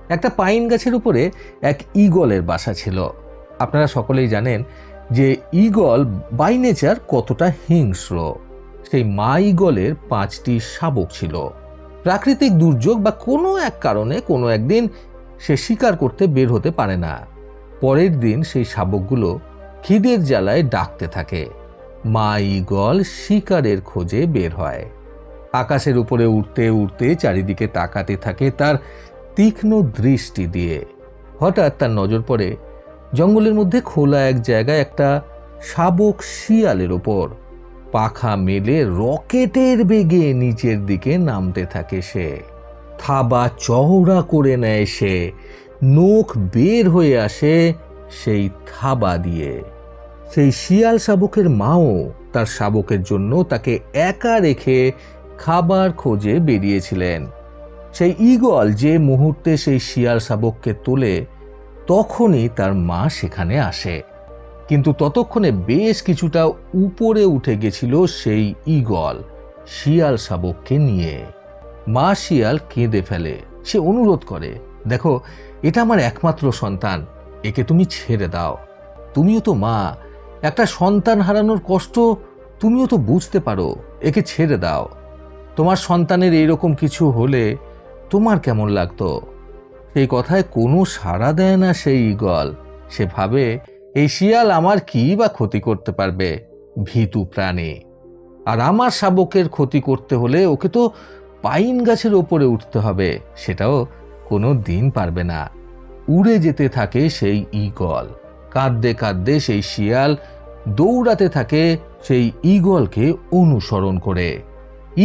একটা পাইন গাছের উপরে এক ঈগলের বাসা ছিল। আপনারা সকলেই জানেন যে ঈগল বাই নেচার কতটা হিংস্র। সেই মা ঈগলের 5টি শাবক ছিল। প্রাকৃতিক দুর্যোগ বা কোনো এক কারণে কোনো একদিন সে শিকার করতে বের হতে পারে না। পরের দিন সেই শাবকগুলো খিদের জ্বালায় ডাকতে থাকে। মা ঈগল শিকারের খোঁজে বের হয়। আকাশের উপরে উড়তে উড়তে চারিদিকে তাকাতে থাকে তার তীক্ষ্ণ দৃষ্টি দিয়ে। হঠাৎ তার নজর পড়ে জঙ্গলের মধ্যে খোলা এক জায়গায় একটা শাবক শিয়ালের ওপর। পাখা মেলে রকেটের বেগে নিচের দিকে নামতে থাকে সে। থাবা চওড়া করে নেয় সে, নখ বের হয়ে আসে সেই থাবা দিয়ে। সেই শিয়াল শাবকের মাও তার শাবকের জন্য তাকে একা রেখে খাবার খোঁজে বেরিয়েছিলেন। সেই ঈগল যে মুহূর্তে সেই শিয়াল শাবককে তোলে তখনই তার মা সেখানে আসে। কিন্তু ততক্ষণে বেশ কিছুটা উপরে উঠে গেছিল সেই ঈগল শিয়াল শাবককে নিয়ে। মা শিয়াল কেঁদে ফেলে। সে অনুরোধ করে, দেখো, এটা আমার একমাত্র সন্তান, একে তুমি ছেড়ে দাও। তুমিও তো মা, একটা সন্তান হারানোর কষ্ট তুমিও তো বুঝতে পারো, একে ছেড়ে দাও। তোমার সন্তানের এইরকম কিছু হলে তোমার কেমন লাগতো? সেই কথায় কোনো সাড়া দেয় না সেই ঈগল। সে ভাবে, এই শিয়াল আমার কি বা ক্ষতি করতে পারবে, ভীতু প্রাণী। আর আমার শাবকের ক্ষতি করতে হলে ওকে তো পাইন গাছের ওপরে উঠতে হবে, সেটাও কোনো দিন পারবে না। উড়ে যেতে থাকে সেই ঈগল। কাঁদতে কাঁদতে সেই শিয়াল দৌড়াতে থাকে সেই ঈগলকে অনুসরণ করে।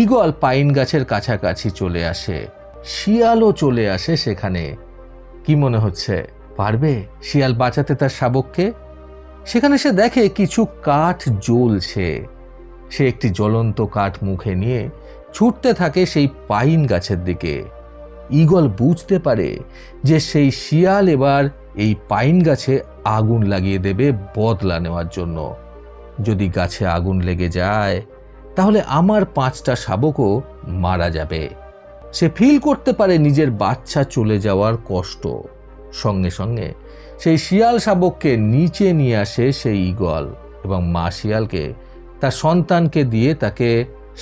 ঈগল পাইন গাছের কাছাকাছি চলে আসে, শিয়ালও চলে আসে সেখানে। কি মনে হচ্ছে, পারবে শিয়াল বাঁচাতে তার শাবককে? সেখানে সে দেখে কিছু কাঠ জ্বলছে। সে একটি জ্বলন্ত কাঠ মুখে নিয়ে ছুটতে থাকে সেই পাইন গাছের দিকে। ঈগল বুঝতে পারে যে সেই শিয়াল এবার এই পাইন গাছে আগুন লাগিয়ে দেবে বদলা নেওয়ার জন্য। যদি গাছে আগুন লেগে যায় তাহলে আমার 5টা শাবকও মারা যাবে। সে ফিল করতে পারে নিজের বাচ্চা চলে যাওয়ার কষ্ট। সঙ্গে সঙ্গে সেই শিয়াল শাবককে নিচে নিয়ে আসে সেই ঈগল এবং মা শিয়ালকে তার সন্তানকে দিয়ে তাকে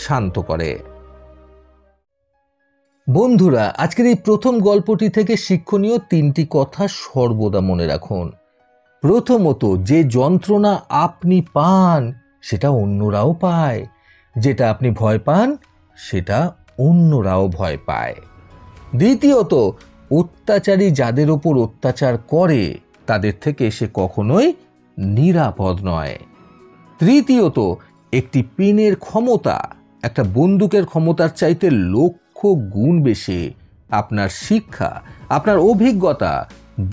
শান্ত করে। বন্ধুরা, আজকের এই প্রথম গল্পটি থেকে শিক্ষণীয় 3টি কথা সর্বদা মনে রাখুন। প্রথমত, যে যন্ত্রণা আপনি পান সেটা অন্যরাও পায়। যেটা আপনি ভয় পান সেটা অন্যরাও ভয় পায়। দ্বিতীয়ত, অত্যাচারী যাদের ওপর অত্যাচার করে তাদের থেকে সে কখনোই নিরাপদ নয়। তৃতীয়ত, একটি পেনের ক্ষমতা একটা বন্দুকের ক্ষমতার চাইতে লক্ষ গুণ বেশি। আপনার শিক্ষা, আপনার অভিজ্ঞতা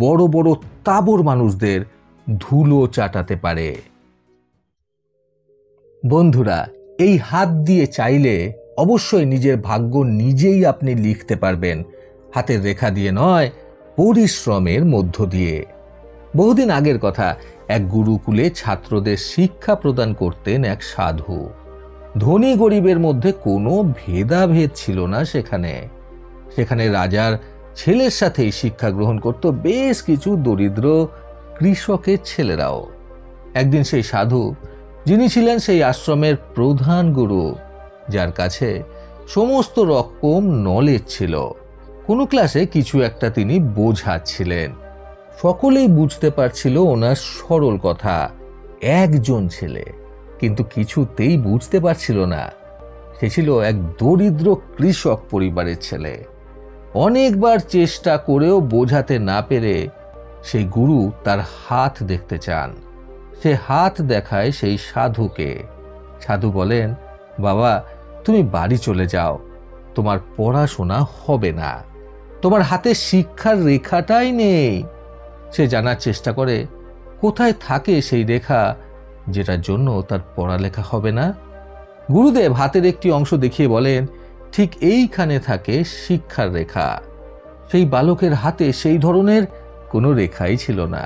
বড় বড় তাবড় মানুষদের ধুলো চাটাতে পারে। বন্ধুরা, এই হাত দিয়ে চাইলে অবশ্যই নিজের ভাগ্য নিজেই আপনি লিখতে পারবেন, হাতের রেখা দিয়ে নয়, পরিশ্রমের মধ্য দিয়ে। বহুদিন আগের কথা, এক গুরুকুলে ছাত্রদের শিক্ষা প্রদান করতেন এক সাধু। ধনী গরিবের মধ্যে কোনো ভেদাভেদ ছিল না সেখানে। সেখানে রাজার ছেলের সাথেই শিক্ষা গ্রহণ করত বেশ কিছু দরিদ্র কৃষকের ছেলেরাও। একদিন সেই সাধু, যিনি ছিলেন সেই আশ্রমের প্রধান গুরু, যার কাছে সমস্ত রকম নলেজ ছিল, কোনো ক্লাসে কিছু একটা তিনি বোঝাচ্ছিলেন। সকলেই বুঝতে পারছিল ওনার সরল কথা। একজন ছেলে কিন্তু কিছুতেই বুঝতে পারছিল না। সে ছিল এক দরিদ্র কৃষক পরিবারের ছেলে। অনেকবার চেষ্টা করেও বোঝাতে না পেরে সেই গুরু তার হাত দেখতে চান। সে হাত দেখায় সেই সাধুকে। সাধু বলেন, বাবা, তুমি বাড়ি চলে যাও, তোমার পড়াশোনা হবে না, তোমার হাতে শিক্ষার রেখাটাই নেই। সে জানার চেষ্টা করে কোথায় থাকে সেই রেখা যেটার জন্য তার পড়ালেখা হবে না। গুরুদেব হাতের একটি অংশ দেখিয়ে বলেন, ঠিক এইখানে থাকে শিক্ষার রেখা। সেই বালকের হাতে সেই ধরনের কোনো রেখাই ছিল না।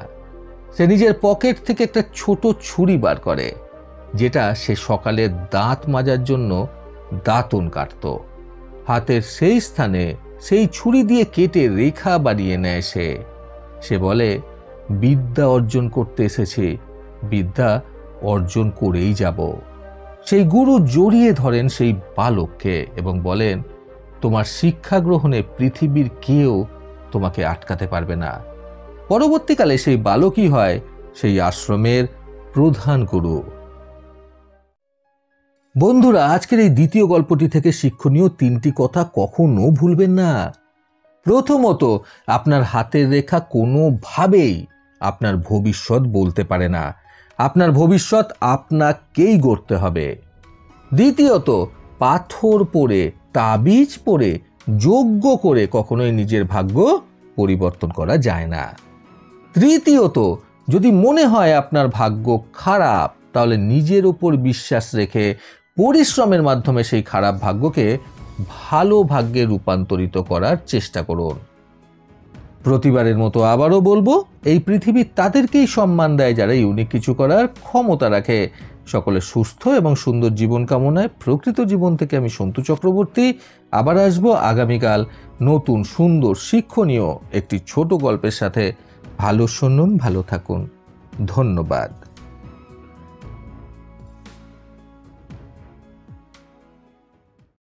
সে নিজের পকেট থেকে একটা ছোট ছুরি বার করে, যেটা সে সকালে দাঁত মাজার জন্য দাঁতন কাটত। হাতের সেই স্থানে সেই ছুরি দিয়ে কেটে রেখা বানিয়ে নেয় সে বলে, বিদ্যা অর্জন করতে এসেছি, বিদ্যা অর্জন করেই যাব। সেই গুরু জড়িয়ে ধরেন সেই বালককে এবং বলেন, তোমার শিক্ষা গ্রহণে পৃথিবীর কেউ তোমাকে আটকাতে পারবে না। পরবর্তীকালে সেই বালকই হয় সেই আশ্রমের প্রধান গুরু। বন্ধুরা, আজকের এই দ্বিতীয় গল্পটি থেকে শিক্ষণীয় 3টি কথা কখনো ভুলবেন না। প্রথমত, আপনার হাতের রেখা কোনোভাবেই আপনার ভবিষ্যৎ বলতে পারে না। আপনার ভবিষ্যৎ আপনাকেই গড়তে হবে। দ্বিতীয়ত, পাথর পরে, তাবিজ পরে, যজ্ঞ করে কখনোই নিজের ভাগ্য পরিবর্তন করা যায় না। তৃতীয়ত, যদি মনে হয় আপনার ভাগ্য খারাপ, তাহলে নিজের উপর বিশ্বাস রেখে পরিশ্রমের মাধ্যমে সেই খারাপ ভাগ্যকে ভালো ভাগ্যে রূপান্তরিত করার চেষ্টা করুন। প্রতিবারের মতো আবারও বলবো, এই পৃথিবী তাদেরকেই সম্মান দেয় যারা ইউনিক কিছু করার ক্ষমতা রাখে। সকলে সুস্থ এবং সুন্দর জীবন কামনায় প্রকৃত জীবন থেকে আমি সন্তু চক্রবর্তী আবার আসবো আগামীকাল নতুন সুন্দর শিক্ষণীয় একটি ছোট গল্পের সাথে। ভালো শুনুন, ভালো থাকুন। ধন্যবাদ।